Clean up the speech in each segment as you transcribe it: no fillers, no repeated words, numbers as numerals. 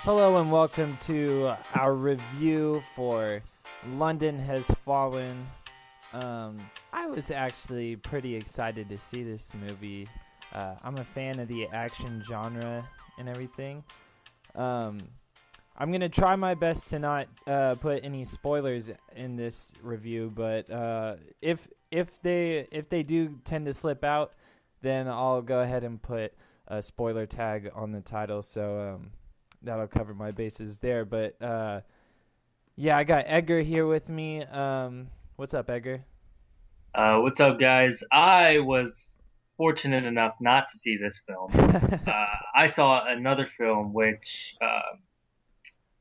Hello and welcome to our review for London Has Fallen. I was actually pretty excited to see this movie. I'm a fan of the action genre and everything. I'm gonna try my best to not put any spoilers in this review, but if they do tend to slip out, then I'll go ahead and put a spoiler tag on the title. So that'll cover my bases there. But yeah, I got Edgar here with me. What's up, Edgar? What's up, guys? I was fortunate enough not to see this film. I saw another film, which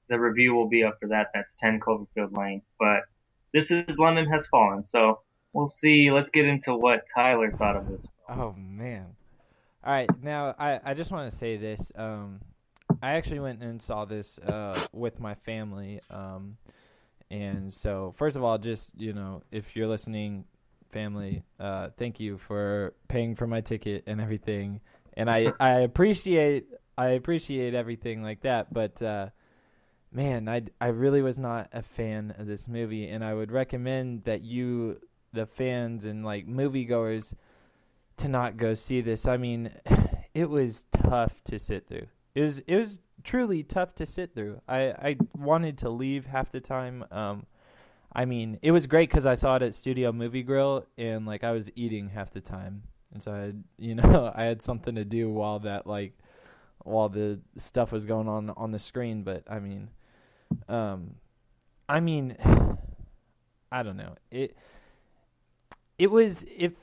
the review will be up for that. That's 10 Cloverfield Lane. But this is London Has Fallen, so we'll see. Let's get into what Tyler thought of this film. Oh man. All right, now I just want to say this. I actually went and saw this with my family. And so first of all, just if you're listening, family, thank you for paying for my ticket and everything. And I appreciate everything like that. But man, I really was not a fan of this movie, and I would recommend that you, the fans and like moviegoers, to not go see this. I mean, it was tough to sit through. It was truly tough to sit through. I wanted to leave half the time. I mean, it was great because I saw it at Studio Movie Grill, and like I was eating half the time, and so I had, I had something to do while the stuff was going on the screen. But um, I mean, I don't know. It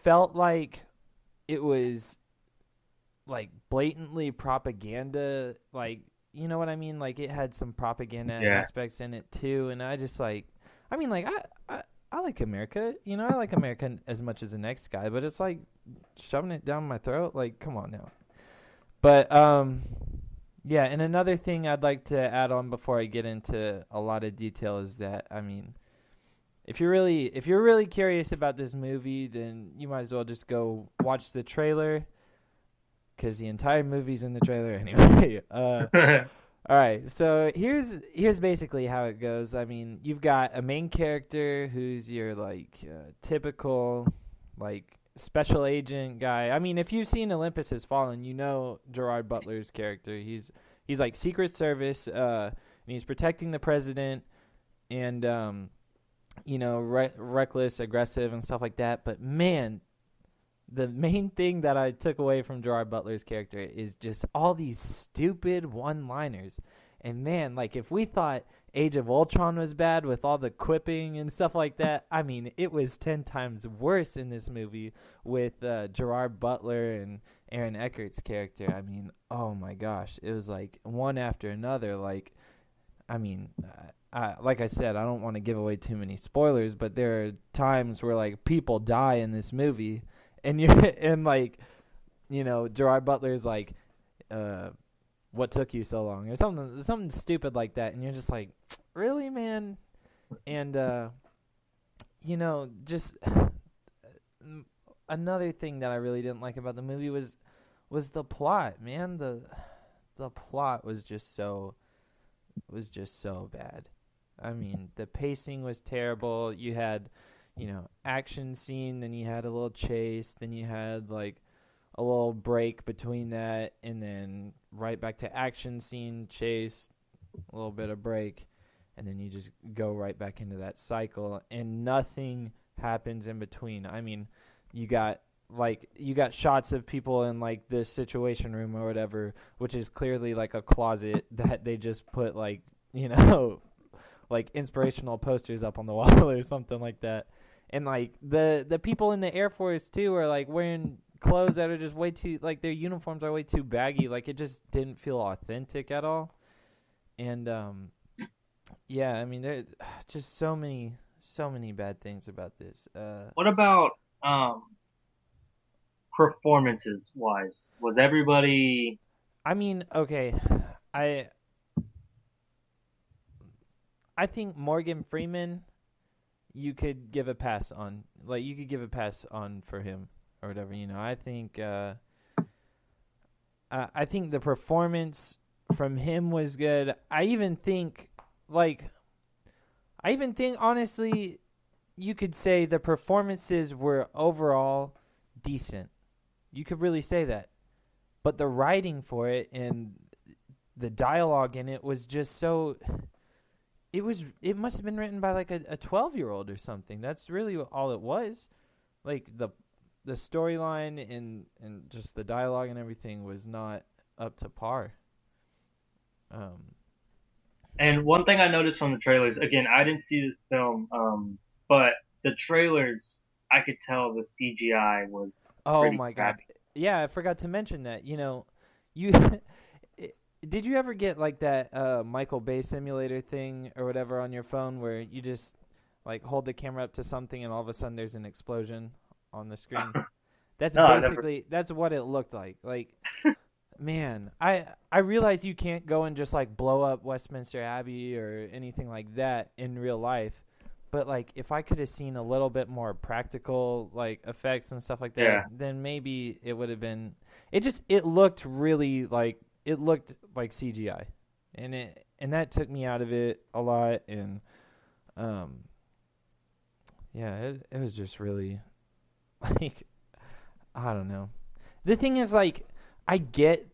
felt like it was like blatantly propaganda, like, you know what I mean? Like it had some propaganda Yeah. aspects in it too, and I just like, I like America, I like America as much as the next guy, but it's like shoving it down my throat, like come on now. But yeah, and another thing I'd like to add on before I get into a lot of detail is that if you're really curious about this movie, then you might as well just go watch the trailer because the entire movie's in the trailer anyway. All right, so here's basically how it goes. I mean, you've got a main character who's your like typical like special agent guy. I mean, if you've seen Olympus Has Fallen, you know Gerard Butler's character. He's like Secret Service, and he's protecting the president, and reckless, aggressive, and stuff like that. But man, the main thing that I took away from Gerard Butler's character is just all these stupid one-liners. And man, like if we thought Age of Ultron was bad with all the quipping and stuff like that, I mean, it was 10 times worse in this movie with Gerard Butler and Aaron Eckhart's character. I mean, oh my gosh, it was like one after another. Like, I mean, like I said, I don't want to give away too many spoilers, but there are times where like people die in this movie, and you and like Gerard Butler's like, what took you so long, or something stupid like that, and you're just like, really, man. And just another thing that I really didn't like about the movie was the plot, man. The plot was just so bad. I mean, the pacing was terrible. You had action scene, then you had a little chase, then you had like a little break between that, and then right back to action scene, chase, a little bit of break, and then you just go right back into that cycle, and nothing happens in between. I mean, you got shots of people in like this situation room or whatever, which is clearly like a closet that they just put like like inspirational posters up on the wall or something like that. And like the people in the Air Force too are like wearing clothes that are just way too, like their uniforms are way too baggy. Like it just didn't feel authentic at all. And yeah, I mean there's just so many bad things about this. What about performances wise? Was everybody? I mean, okay, I I think Morgan Freeman, you could give a pass on. Like you could give a pass on for him or whatever. I think the performance from him was good. I even think honestly, you could say the performances were overall decent. You could really say that. But the writing for it and the dialogue in it was just so. It must have been written by like a 12-year-old or something. That's really all it was. Like the storyline and just the dialogue and everything was not up to par. And one thing I noticed from the trailers, again, I didn't see this film, but the trailers, I could tell the CGI was Oh pretty my god. crappy. Yeah, I forgot to mention that. You did you ever get like that Michael Bay simulator thing or whatever on your phone where you just like hold the camera up to something and all of a sudden there's an explosion on the screen? That's No, I never. basically that's what it looked like. Like, man, I realize you can't go and just like blow up Westminster Abbey or anything like that in real life. But like if I could have seen a little bit more practical like effects and stuff like Yeah. that, then maybe it would have been it looked really like it looked like CGI. And that took me out of it a lot and um yeah, it was just really like I don't know. The thing is like I get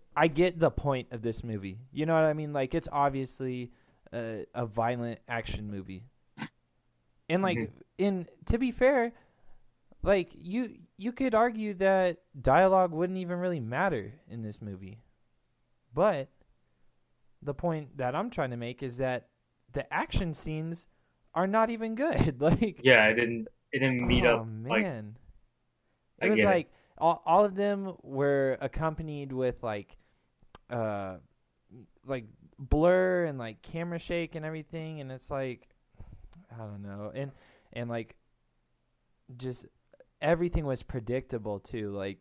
the point of this movie. You know what I mean? Like it's obviously a violent action movie. And like Mhm. to be fair, like you could argue that dialogue wouldn't even really matter in this movie. But the point that I'm trying to make is that the action scenes are not even good. Like, Yeah, it didn't meet oh up. Like, man. It I was get it. like all of them were accompanied with uh like blur and like camera shake and everything and it's like I don't know. And like just everything was predictable too. Like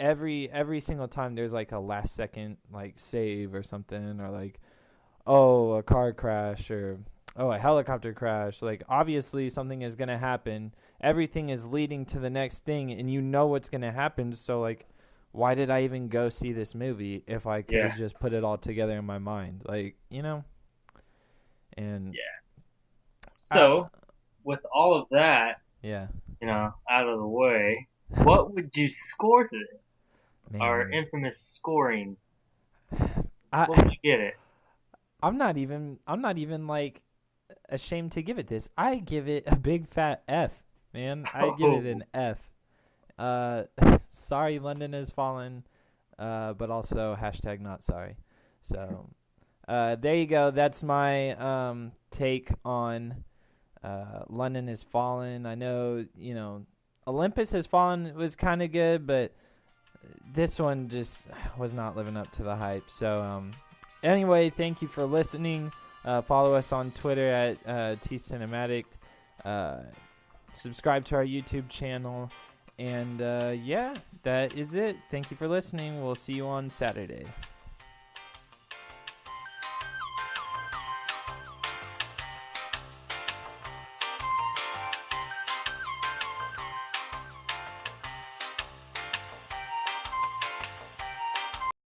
every single time there's like a last second like save or something or like oh a car crash or oh a helicopter crash, like obviously something is going to happen. Everything is leading to the next thing and you know what's going to happen, so like why did I even go see this movie if I could Yeah. have just put it all together in my mind, like, and Yeah. I, So, with all of that, yeah, out of the way, what would you score this? Our man, infamous scoring. What would I you get it? I'm not even like ashamed to give it this. I give it a big fat F, man. I give it Oh, an F. Uh, sorry, London has fallen. But also hashtag not sorry. So, there you go. That's my take on London has fallen. I know Olympus has fallen was kind of good, but this one just was not living up to the hype. So, anyway, thank you for listening. Follow us on Twitter at tcinematic. Uh, subscribe to our YouTube channel. And yeah, that is it. Thank you for listening. We'll see you on Saturday.